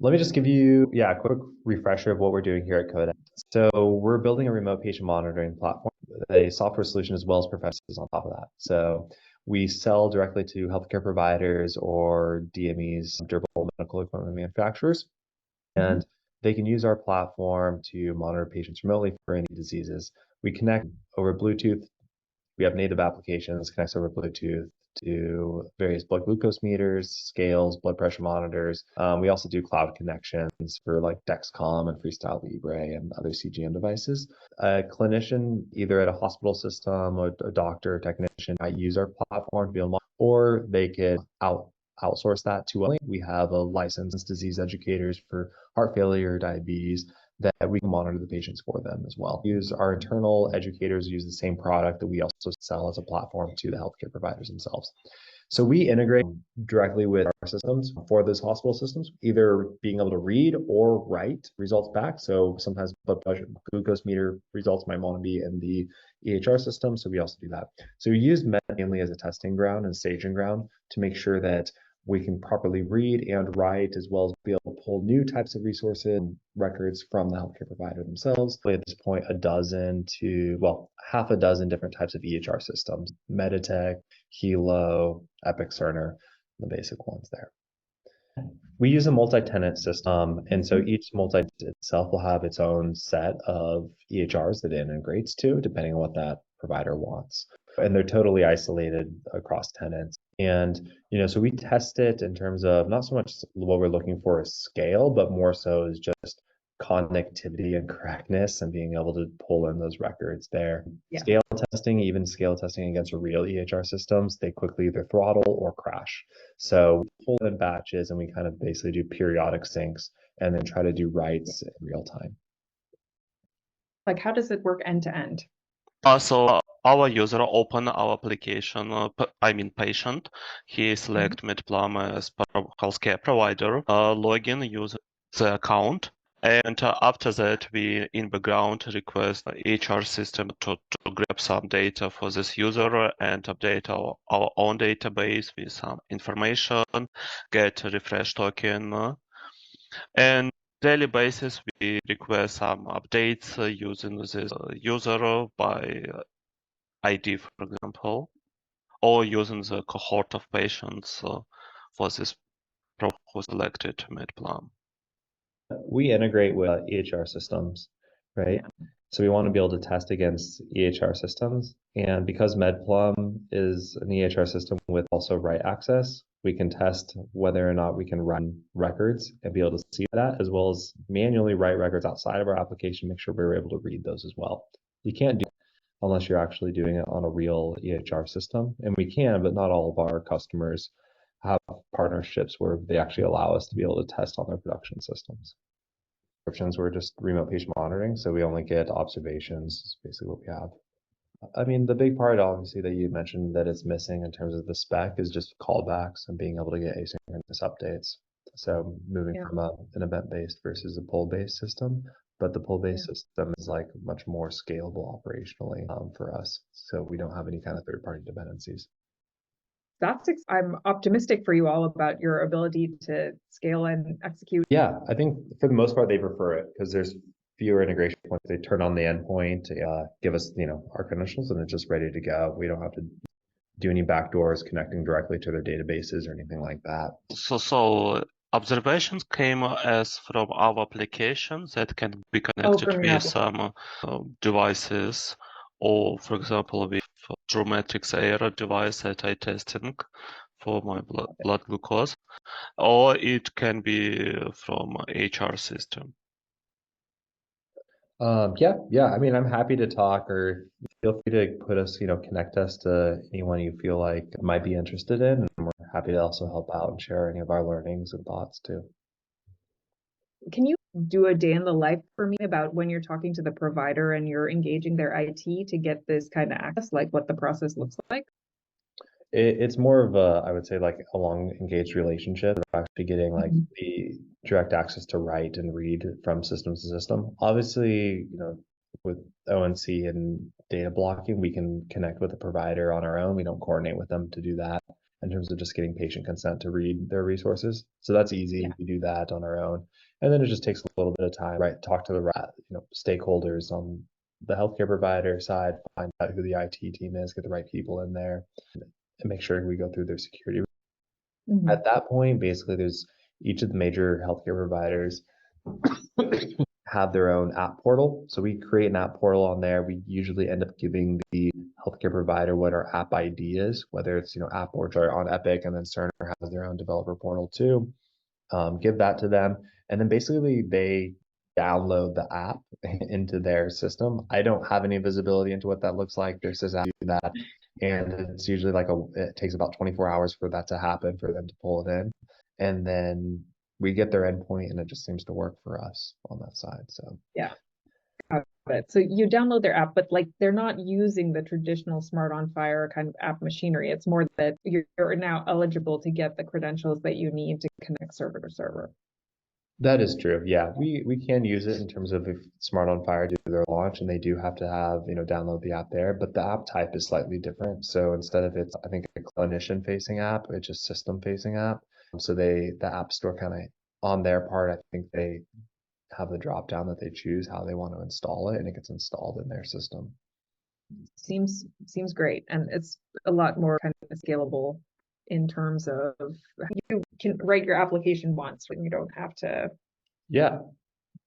Let me just give you, a quick refresher of what we're doing here at Codex. So we're building a remote patient monitoring platform, a software solution as well as professionals on top of that. So we sell directly to healthcare providers or DMEs, durable medical equipment manufacturers, and they can use our platform to monitor patients remotely for any diseases. We connect over Bluetooth. We have native applications, connects over Bluetooth to various blood glucose meters, scales, blood pressure monitors. We also do cloud connections for like Dexcom and Freestyle Libre and other CGM devices. A clinician, either at a hospital system or a doctor or technician, might use our platform to be able to monitor, or they could outsource that to us. We have a licensed disease educators for heart failure, diabetes, that we can monitor the patients for them as well. Use our internal educators use the same product that we also sell as a platform to the healthcare providers themselves. So we integrate directly with our systems for those hospital systems, either being able to read or write results back. So sometimes blood pressure, glucose meter results might want to be in the EHR system. So we also do that. So we use Med mainly as a testing ground and staging ground to make sure that we can properly read and write, as well as be able to pull new types of resources and records from the healthcare provider themselves. At this point, half a dozen different types of EHR systems: Meditech, Hilo, Epic, Cerner, the basic ones there. We use a multi-tenant system, and so each multi-tenant itself will have its own set of EHRs that it integrates to, depending on what that provider wants. And they're totally isolated across tenants. And, so we test it in terms of not so much what we're looking for is scale, but more so is just connectivity and correctness and being able to pull in those records there. Yeah. Even scale testing against real EHR systems, they quickly either throttle or crash. So we pull in batches and we kind of basically do periodic syncs and then try to do writes in real time. Like, how does it work end to end? So our user open our application, patient, he select Medplum as healthcare provider, login, use the account, and after that we in background request the EHR system to grab some data for this user and update our own database with some information, get a refresh token, and daily basis we request some updates using this user by ID, for example, or using the cohort of patients for this who selected Medplum. We integrate with EHR systems, right? Yeah. So we want to be able to test against EHR systems. And because Medplum is an EHR system with also write access, we can test whether or not we can run records and be able to see that, as well as manually write records outside of our application, make sure we're able to read those as well. You can't do that unless you're actually doing it on a real EHR system. And we can, but not all of our customers have partnerships where they actually allow us to be able to test on their production systems. Subscriptions, we're just remote patient monitoring, so we only get observations, is basically what we have. I mean, the big part, obviously, that you mentioned that it's missing in terms of the spec is just callbacks and being able to get asynchronous updates. So moving from an event-based versus a pull-based system, but the pull-based system is like much more scalable operationally for us. So we don't have any kind of third-party dependencies. I'm optimistic for you all about your ability to scale and execute. Yeah, I think for the most part, they prefer it because there's fewer integration points. They turn on the endpoint, give us, our credentials, and it's just ready to go. We don't have to do any backdoors connecting directly to their databases or anything like that. So observations came as from our application that can be connected with some devices, or for example, with Dramatrix Air device that I testing for my blood glucose, or it can be from HR system. Yeah. I mean, I'm happy to talk, or feel free to put us, connect us to anyone you feel like might be interested in. And we're happy to also help out and share any of our learnings and thoughts too. Can you do a day in the life for me about when you're talking to the provider and you're engaging their IT to get this kind of access, like what the process looks like? It's more of a, I would say, like a long engaged relationship of actually getting like the direct access to write and read from system to system. Obviously, with ONC and data blocking, we can connect with the provider on our own. We don't coordinate with them to do that. in terms of just getting patient consent to read their resources. So that's easy. Yeah. We do that on our own. And then it just takes a little bit of time, right? Talk to the stakeholders on the healthcare provider side, find out who the IT team is, get the right people in there, and make sure we go through their security. Mhm. At that point, basically, there's each of the major healthcare providers have their own app portal. So we create an app portal on there. We usually end up giving the healthcare provider what our app ID is, whether it's app or on Epic, and then Cerner has their own developer portal too. Give that to them, and then basically they download the app into their system. I don't have any visibility into what that looks like. Their system do that, and it's usually it takes about 24 hours for that to happen, for them to pull it in, and then we get their endpoint, and it just seems to work for us on that side. So Yeah. Got it. So you download their app, but like they're not using the traditional Smart on Fire kind of app machinery. It's more that you're now eligible to get the credentials that you need to connect server to server. that is true. Yeah, we can use it in terms of if Smart on Fire do their launch, and they do have to have download the app there, but the app type is slightly different. So instead of it's I think a clinician facing app, it's just system facing app. So the App Store kind of on their part, I think they have the drop down that they choose how they want to install it, and it gets installed in their system. Seems great, and it's a lot more kind of scalable in terms of you can write your application once, and you don't have to Yeah,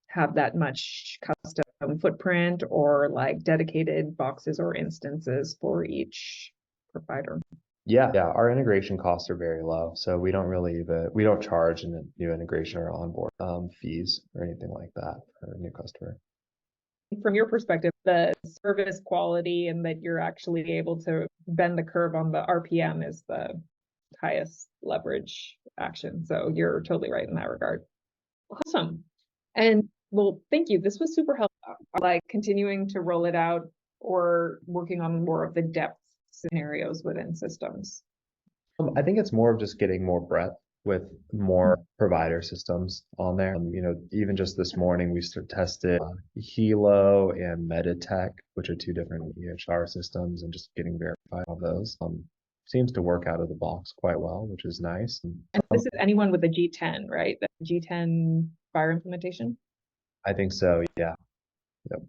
have that much custom footprint or like dedicated boxes or instances for each provider. yeah. Our integration costs are very low, so we don't charge a new integration or onboard fees or anything like that for a new customer. From your perspective, the service quality and that you're actually able to bend the curve on the RPM is the highest leverage action. So you're totally right in that regard. Awesome. And well, thank you. This was super helpful. Like continuing to roll it out or working on more of the depth scenarios within systems. I think it's more of just getting more breadth with more provider systems on there. Even just this morning, we tested Helo and Meditech, which are two different EHR systems, and just getting verified on those. Seems to work out of the box quite well, which is nice. And this is anyone with a G10, right? The G10 Fire implementation? I think so, yeah. Yep.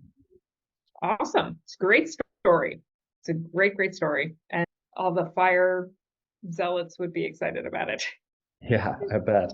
Awesome. It's a great story. It's a great story. And all the fire zealots would be excited about it. Yeah, I bet.